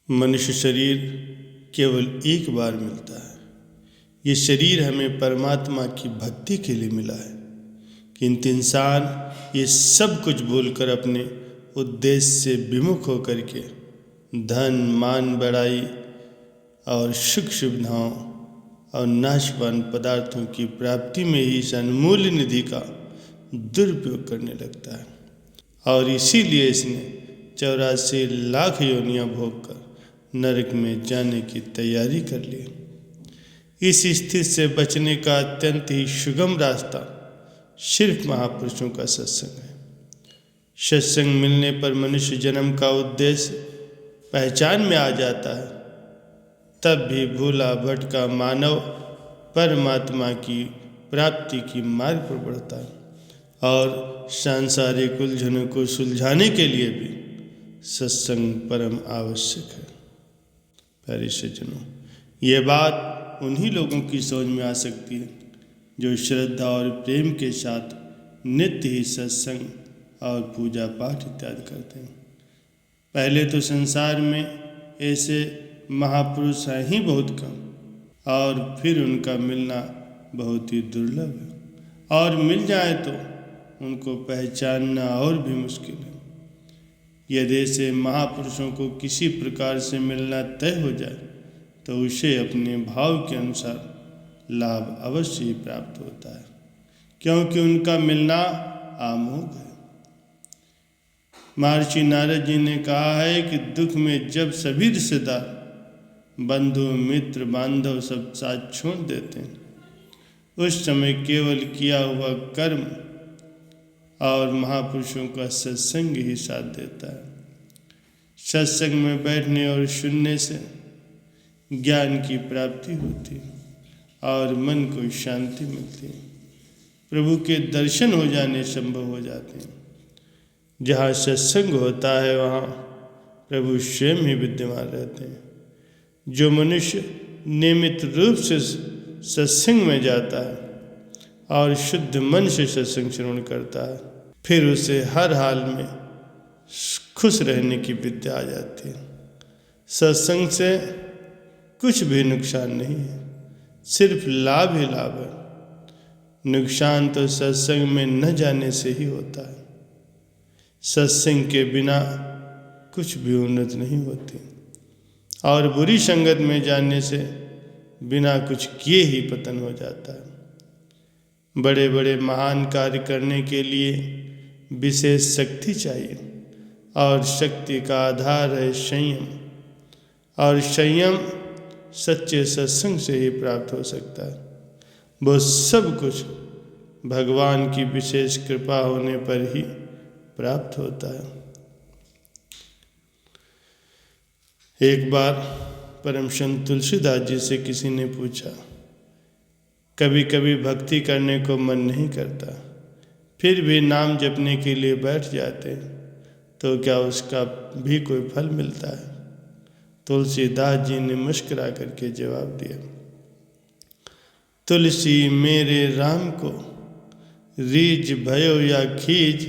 मनुष्य शरीर केवल एक बार मिलता है। ये शरीर हमें परमात्मा की भक्ति के लिए मिला है, किंतु इंसान ये सब कुछ भूलकर अपने उद्देश्य से विमुख होकर के धन, मान, बड़ाई और सुख सुविधाओं और नाशवान पदार्थों की प्राप्ति में ही इस अनमोल निधि का दुरुपयोग करने लगता है और इसीलिए इसने 84 लाख योनियां भोगकर नरक में जाने की तैयारी कर ली। इस स्थिति से बचने का अत्यंत ही सुगम रास्ता सिर्फ महापुरुषों का सत्संग है। सत्संग मिलने पर मनुष्य जन्म का उद्देश्य पहचान में आ जाता है। तब भी भूला भटका मानव परमात्मा की प्राप्ति की मार्ग पर बढ़ता है और सांसारिक उलझनों को सुलझाने के लिए भी सत्संग परम आवश्यक है। प्यारे सज्जनों, ये बात उन्हीं लोगों की समझ में आ सकती है जो श्रद्धा और प्रेम के साथ नित्य ही सत्संग और पूजा पाठ इत्यादि करते हैं। पहले तो संसार में ऐसे महापुरुष हैं ही बहुत कम और फिर उनका मिलना बहुत ही दुर्लभ है और मिल जाए तो उनको पहचानना और भी मुश्किल है। यदि ऐसे महापुरुषों को किसी प्रकार से मिलना तय हो जाए तो उसे अपने भाव के अनुसार लाभ अवश्य ही प्राप्त होता है, क्योंकि उनका मिलना आमोघ है। महर्षि नारद जी ने कहा है कि दुख में जब सभी रिश्तेदार, बंधु, मित्र, बांधव सब साथ छोड़ देते हैं, उस समय केवल किया हुआ कर्म और महापुरुषों का सत्संग ही साथ देता है। सत्संग में बैठने और सुनने से ज्ञान की प्राप्ति होती है और मन को शांति मिलती है। प्रभु के दर्शन हो जाने संभव हो जाते हैं। जहाँ सत्संग होता है वहाँ प्रभु स्वयं ही विद्यमान रहते हैं। जो मनुष्य नियमित रूप से सत्संग में जाता है और शुद्ध मन से सत्संग श्रवण करता है, फिर उसे हर हाल में खुश रहने की विद्या आ जाती है। सत्संग से कुछ भी नुकसान नहीं है, सिर्फ लाभ ही लाभ है। नुकसान तो सत्संग में न जाने से ही होता है। सत्संग के बिना कुछ भी उन्नति नहीं होती और बुरी संगत में जाने से बिना कुछ किए ही पतन हो जाता है। बड़े बड़े महान कार्य करने के लिए विशेष शक्ति चाहिए और शक्ति का आधार है संयम, और संयम सच्चे सत्संग से ही प्राप्त हो सकता है। वो सब कुछ भगवान की विशेष कृपा होने पर ही प्राप्त होता है। एक बार परम संत तुलसीदास जी से किसी ने पूछा, कभी कभी भक्ति करने को मन नहीं करता, फिर भी नाम जपने के लिए बैठ जाते हैं, तो क्या उसका भी कोई फल मिलता है? तुलसीदास जी ने मुस्कुरा करके जवाब दिया, तुलसी मेरे राम को रीझ भयो या खीज,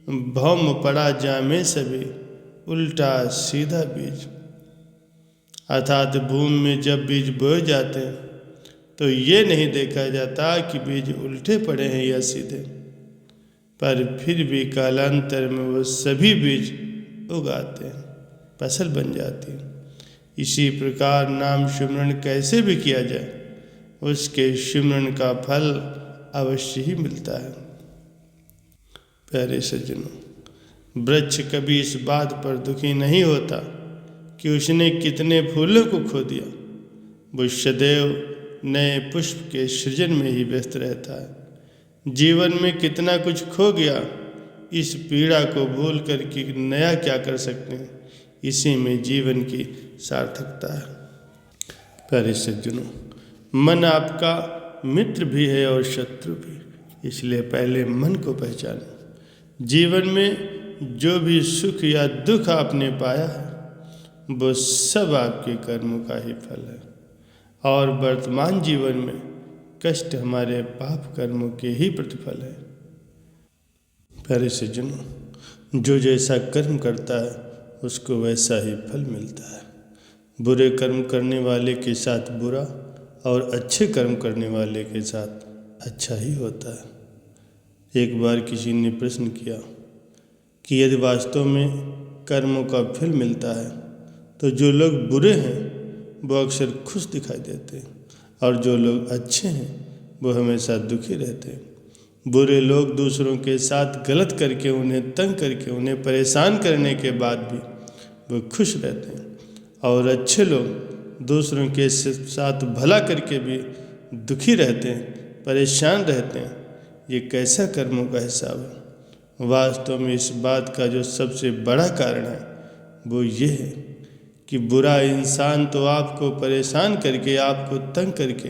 भौम पड़ा जामे सभी उल्टा सीधा बीज। अर्थात भूमि में जब बीज बोए जाते हैं तो ये नहीं देखा जाता कि बीज उल्टे पड़े हैं या सीधे, पर फिर भी कालांतर में वो सभी बीज उगाते हैं, फसल बन जाती है। इसी प्रकार नाम सिमरन कैसे भी किया जाए, उसके सिमरन का फल अवश्य ही मिलता है। प्यारे सज्जनों, वृक्ष कभी इस बात पर दुखी नहीं होता कि उसने कितने फूलों को खो दिया। वो सदैव नए पुष्प के सृजन में ही व्यस्त रहता है। जीवन में कितना कुछ खो गया, इस पीड़ा को भूल कर कि नया क्या कर सकते हैं, इसी में जीवन की सार्थकता है। प्यारे सज्जनों, मन आपका मित्र भी है और शत्रु भी, इसलिए पहले मन को पहचानो। जीवन में जो भी सुख या दुख आपने पाया है वो सब आपके कर्मों का ही फल है, और वर्तमान जीवन में कष्ट हमारे पाप कर्मों के ही प्रतिफल है। प्यारे सज्जनों, जो जैसा कर्म करता है उसको वैसा ही फल मिलता है। बुरे कर्म करने वाले के साथ बुरा और अच्छे कर्म करने वाले के साथ अच्छा ही होता है। एक बार किसी ने प्रश्न किया कि यदि वास्तव में कर्मों का फल मिलता है तो जो लोग बुरे हैं वो अक्सर खुश दिखाई देते हैं और जो लोग अच्छे हैं वो हमेशा दुखी रहते हैं। बुरे लोग दूसरों के साथ गलत करके, उन्हें तंग करके, उन्हें परेशान करने के बाद भी वो खुश रहते हैं और अच्छे लोग दूसरों के साथ भला करके भी दुखी रहते हैं, परेशान रहते हैं। ये कैसा कर्मों का हिसाब है। वास्तव में इस बात का जो सबसे बड़ा कारण है वो ये है कि बुरा इंसान तो आपको परेशान करके, आपको तंग करके,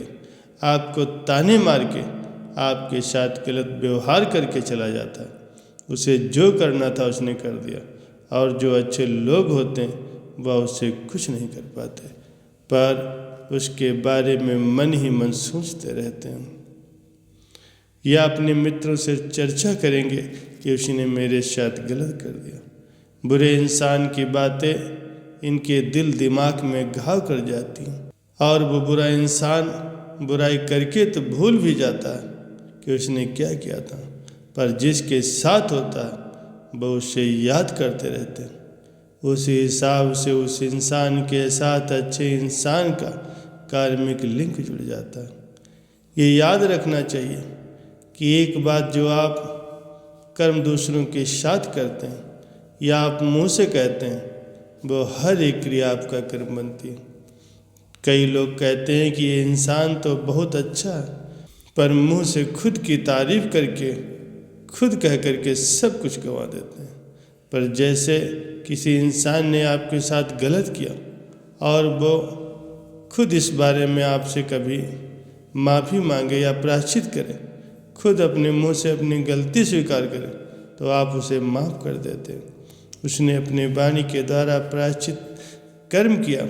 आपको ताने मार के, आपके साथ गलत व्यवहार करके चला जाता है। उसे जो करना था उसने कर दिया और जो अच्छे लोग होते हैं वह उससे कुछ नहीं कर पाते, पर उसके बारे में मन ही मन सोचते रहते हैं या अपने मित्रों से चर्चा करेंगे कि उसने मेरे साथ गलत कर दिया। बुरे इंसान की बातें इनके दिल दिमाग में घाव कर जाती हैं और वो बुरा इंसान बुराई करके तो भूल भी जाता है कि उसने क्या किया था, पर जिसके साथ होता है वो उसे याद करते रहते हैं। उसी हिसाब से उस इंसान के साथ अच्छे इंसान का कार्मिक लिंक जुड़ जाता है। ये याद रखना चाहिए कि एक बात जो आप कर्म दूसरों के साथ करते हैं या आप मुंह से कहते हैं वो हर एक क्रिया आपका कर्म बनती है। कई लोग कहते हैं कि ये इंसान तो बहुत अच्छा है, पर मुंह से खुद की तारीफ करके, खुद कह करके सब कुछ गंवा देते हैं। पर जैसे किसी इंसान ने आपके साथ गलत किया और वो खुद इस बारे में आपसे कभी माफ़ी मांगे या प्रायश्चित करे, खुद अपने मुंह से अपनी गलती स्वीकार करे, तो आप उसे माफ़ कर देते हैं। उसने अपने वाणी के द्वारा प्रायश्चित कर्म किया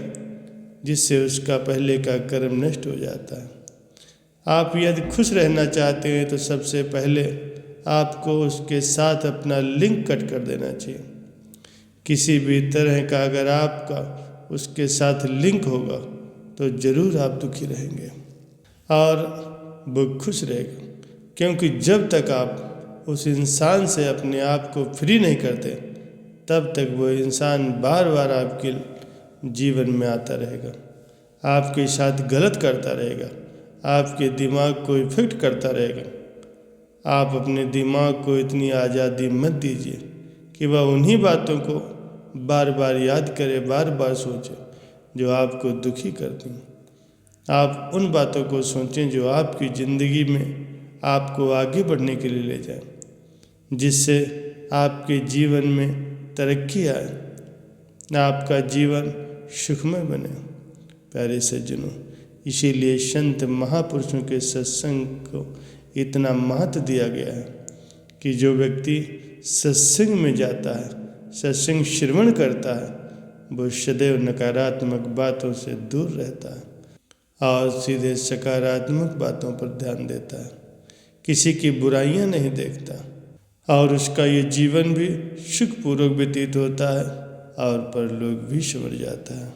जिससे उसका पहले का कर्म नष्ट हो जाता है। आप यदि खुश रहना चाहते हैं तो सबसे पहले आपको उसके साथ अपना लिंक कट कर देना चाहिए। किसी भी तरह का अगर आपका उसके साथ लिंक होगा तो ज़रूर आप दुखी रहेंगे और वो खुश रहेगा, क्योंकि जब तक आप उस इंसान से अपने आप को फ्री नहीं करते तब तक वो इंसान बार बार आपके जीवन में आता रहेगा, आपके साथ गलत करता रहेगा, आपके दिमाग को इफेक्ट करता रहेगा। आप अपने दिमाग को इतनी आज़ादी मत दीजिए कि वह उन्हीं बातों को बार बार याद करे, बार बार सोचे जो आपको दुखी करती हैं। आप उन बातों को सोचें जो आपकी ज़िंदगी में आपको आगे बढ़ने के लिए ले जाए, जिससे आपके जीवन में तरक्की आए, आपका जीवन सुखमय बने। प्यारे सज्जनों, इसीलिए संत महापुरुषों के सत्संग को इतना महत्व दिया गया है कि जो व्यक्ति सत्संग में जाता है, सत्संग श्रवण करता है, वो सदैव नकारात्मक बातों से दूर रहता है और सीधे सकारात्मक बातों पर ध्यान देता है, किसी की बुराइयां नहीं देखता और उसका ये जीवन भी सुखपूर्वक व्यतीत होता है और परलोक भी संवर जाता है।